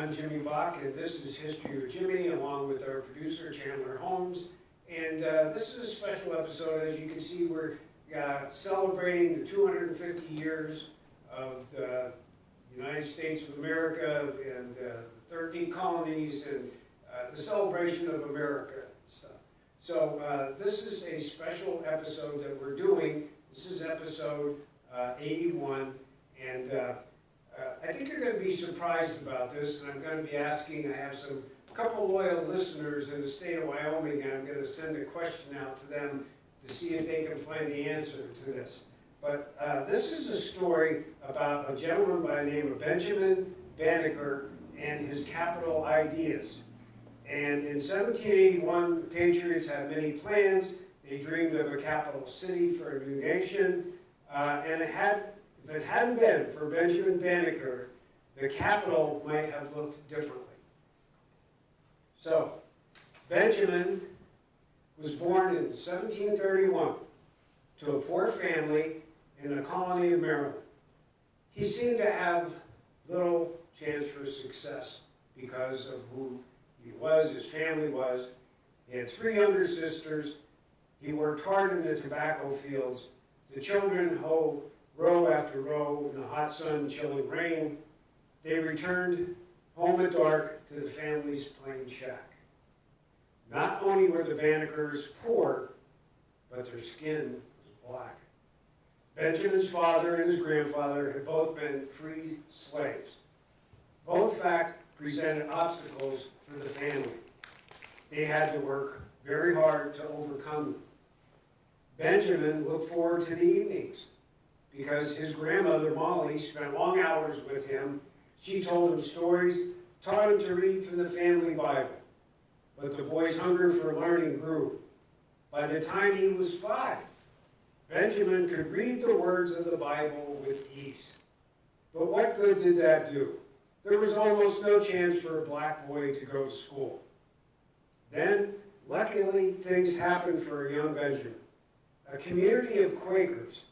I'm Jimmy Bach, and this is History with Jimmy, along with our producer, Chandler Holmes. And this is a special episode. As you can see, we're celebrating the 250 years of the United States of America and the 13 colonies and the celebration of America. So this is a special episode that we're doing. This is episode 81, and I think you're going to be surprised about this, and I'm going to be asking, I have a couple loyal listeners in the state of Wyoming, and I'm going to send a question out to them to see if they can find the answer to this. But this is a story about a gentleman by the name of Benjamin Banneker and his capital ideas. And in 1781, the Patriots had many plans. They dreamed of a capital city for a new nation. And if it hadn't been for Benjamin Banneker, the capital might have looked differently. So, Benjamin was born in 1731 to a poor family in a colony of Maryland. He seemed to have little chance for success because of who he was, his family was. He had 3 younger sisters. He worked hard in the tobacco fields. The children hoed row after row in the hot sun, chilling rain. They returned home at dark to the family's plain shack. Not only were the Bannekers poor, but their skin was black. Benjamin's father and his grandfather had both been free slaves. Both facts presented obstacles for the family. They had to work very hard to overcome them. Benjamin looked forward to the evenings because his grandmother, Molly, spent long hours with him. She told him stories, taught him to read from the family Bible. But the boy's hunger for learning grew. By the time he was 5, Benjamin could read the words of the Bible with ease. But what good did that do? There was almost no chance for a black boy to go to school. Then, luckily, things happened for a young Benjamin. A community of Quakers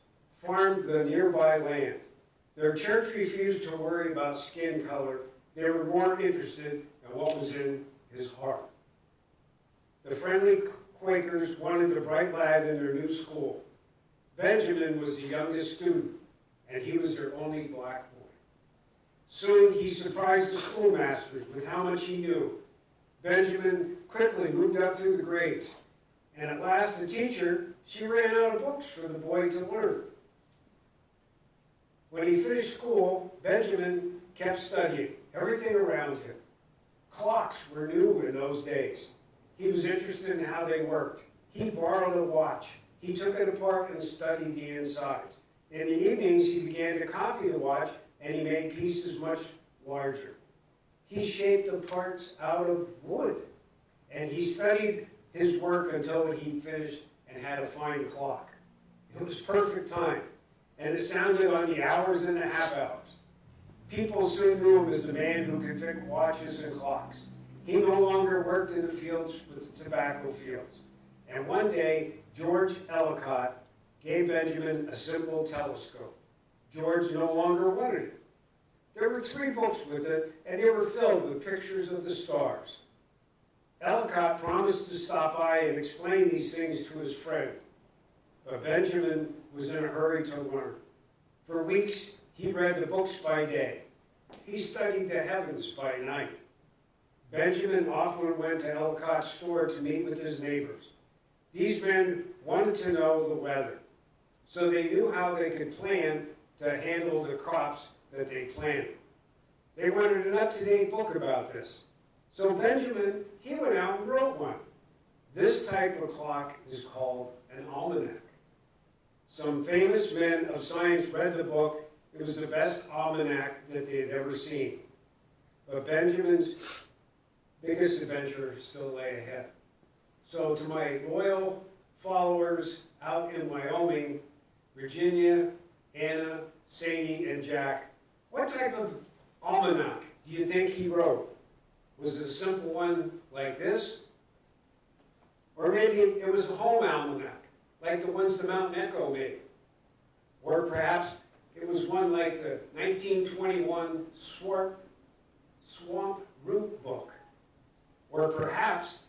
farmed the nearby land. Their church refused to worry about skin color. They were more interested in what was in his heart. The friendly Quakers wanted the bright lad in their new school. Benjamin was the youngest student, and he was their only black boy. Soon he surprised the schoolmasters with how much he knew. Benjamin quickly moved up through the grades, and at last the teacher, she ran out of books for the boy to learn. When he finished school, Benjamin kept studying everything around him. Clocks were new in those days. He was interested in how they worked. He borrowed a watch. He took it apart and studied the insides. In the evenings, he began to copy the watch, and he made pieces much larger. He shaped the parts out of wood, and he studied his work until he finished and had a fine clock. It was perfect time, and it sounded on the hours and a half hours. People soon knew him as the man who could fix watches and clocks. He no longer worked in the fields with the tobacco fields. And one day, George Ellicott gave Benjamin a simple telescope. George no longer wanted it. There were 3 books with it, and they were filled with pictures of the stars. Ellicott promised to stop by and explain these things to his friend, but Benjamin was in a hurry to learn. For weeks, he read the books by day. He studied the heavens by night. Benjamin often went to Ellicott's store to meet with his neighbors. These men wanted to know the weather, so they knew how they could plan to handle the crops that they planted. They wanted an up-to-date book about this. So Benjamin, he went out and wrote one. This type of clock is called an almanac. Some famous men of science read the book. It was the best almanac that they had ever seen. But Benjamin's biggest adventure still lay ahead. So to my loyal followers out in Wyoming, Virginia, Anna, Sadie, and Jack, what type of almanac do you think he wrote? Was it a simple one like this? Or maybe it was a home almanac, like the ones the Mountain Echo made. Or perhaps it was one like the 1921 Swamp maps,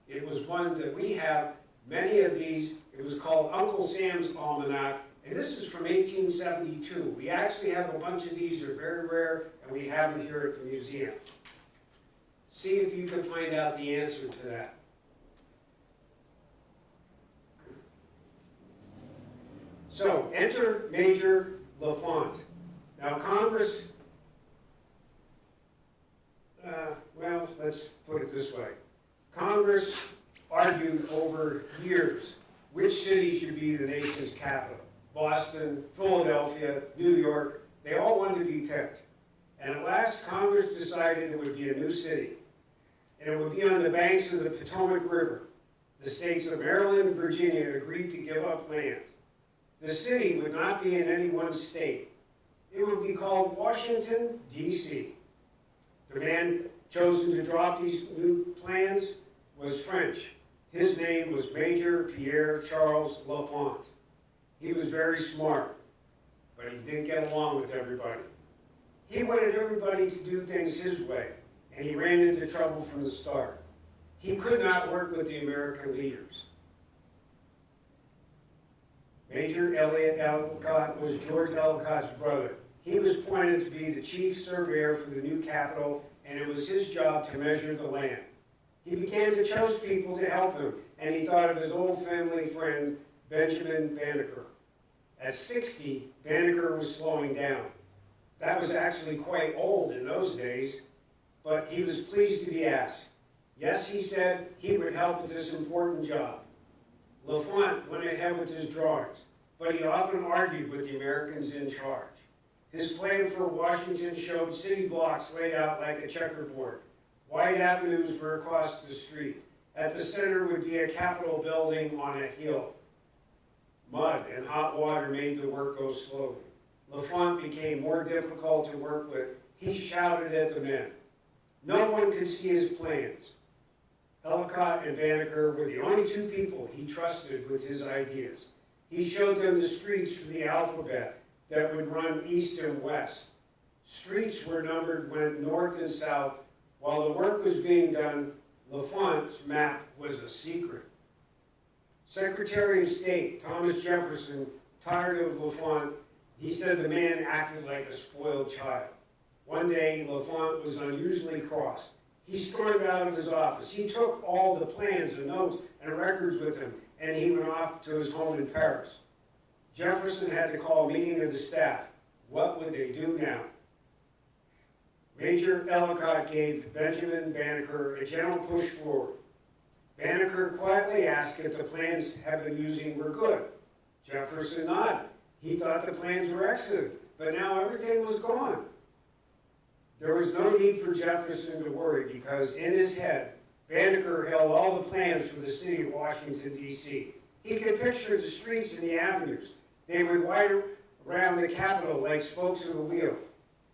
it was one that we have many of these. It was called Uncle Sam's Almanac, and this is from 1872. We actually have a bunch of these. They're very rare, and we have them here at the museum. See if you can find out the answer to that. So, enter Major LaFont. Now, Congress, well, let's put it this way. Congress argued over years which city should be the nation's capital. Boston, Philadelphia, New York, they all wanted to be picked. And at last, Congress decided it would be a new city. And it would be on the banks of the Potomac River. The states of Maryland and Virginia agreed to give up land. The city would not be in any one state. It would be called Washington, D.C. The man chosen to draw up these new plans was French. His name was Major Pierre Charles LaFont. He was very smart, but he didn't get along with everybody. He wanted everybody to do things his way, and he ran into trouble from the start. He could not work with the American leaders. Major Elliott Ellicott was George Ellicott's brother. He was appointed to be the chief surveyor for the new capital, and it was his job to measure the land. He began to choose people to help him, and he thought of his old family friend, Benjamin Banneker. At 60, Banneker was slowing down. That was actually quite old in those days, but he was pleased to be asked. Yes, he said he would help with this important job. LaFont went ahead with his drawings, but he often argued with the Americans in charge. His plan for Washington showed city blocks laid out like a checkerboard. Wide avenues were across the street. At the center would be a Capitol building on a hill. Mud and hot water made the work go slowly. LaFont became more difficult to work with. He shouted at the men. No one could see his plans. Ellicott and Banneker were the only two people he trusted with his ideas. He showed them the streets for the alphabet that would run east and west. Streets were numbered, went north and south. While the work was being done, LaFont's map was a secret. Secretary of State Thomas Jefferson, tired of LaFont, he said the man acted like a spoiled child. One day, LaFont was unusually cross. He stormed out of his office. He took all the plans and notes and records with him, and he went off to his home in Paris. Jefferson had to call a meeting of the staff. What would they do now? Major Ellicott gave Benjamin Banneker a gentle push forward. Banneker quietly asked if the plans had been using were good. Jefferson nodded. He thought the plans were excellent, but now everything was gone. There was no need for Jefferson to worry because in his head, Banneker held all the plans for the city of Washington, D.C. He could picture the streets and the avenues. They would wind around the Capitol like spokes of a wheel.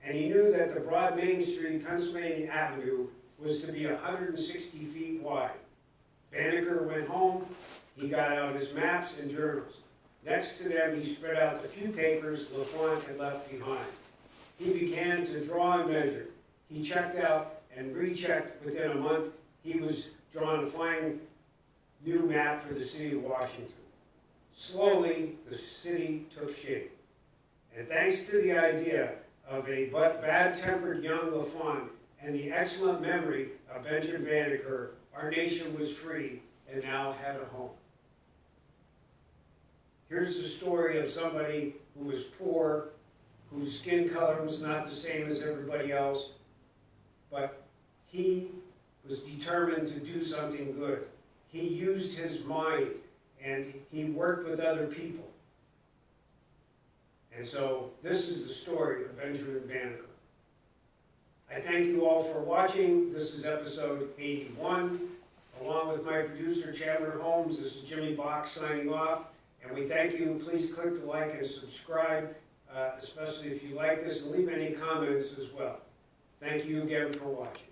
And he knew that the broad Main Street, Pennsylvania Avenue, was to be 160 feet wide. Banneker went home. He got out his maps and journals. Next to them, he spread out the few papers LaFont had left behind. He began to draw and measure. He checked out and rechecked within a month. He was drawing a fine new map for the city of Washington. Slowly, the city took shape. And thanks to the idea of a but bad-tempered young LaFont and the excellent memory of Benjamin Banneker, our nation was free and now had a home. Here's the story of somebody who was poor, whose skin color was not the same as everybody else, but he was determined to do something good. He used his mind and he worked with other people. And so this is the story of Benjamin Banneker. I thank you all for watching. This is episode 81. Along with my producer, Chandler Holmes, this is Jimmy Bach signing off. And we thank you. Please click the like and subscribe, especially if you like this, and leave any comments as well. Thank you again for watching.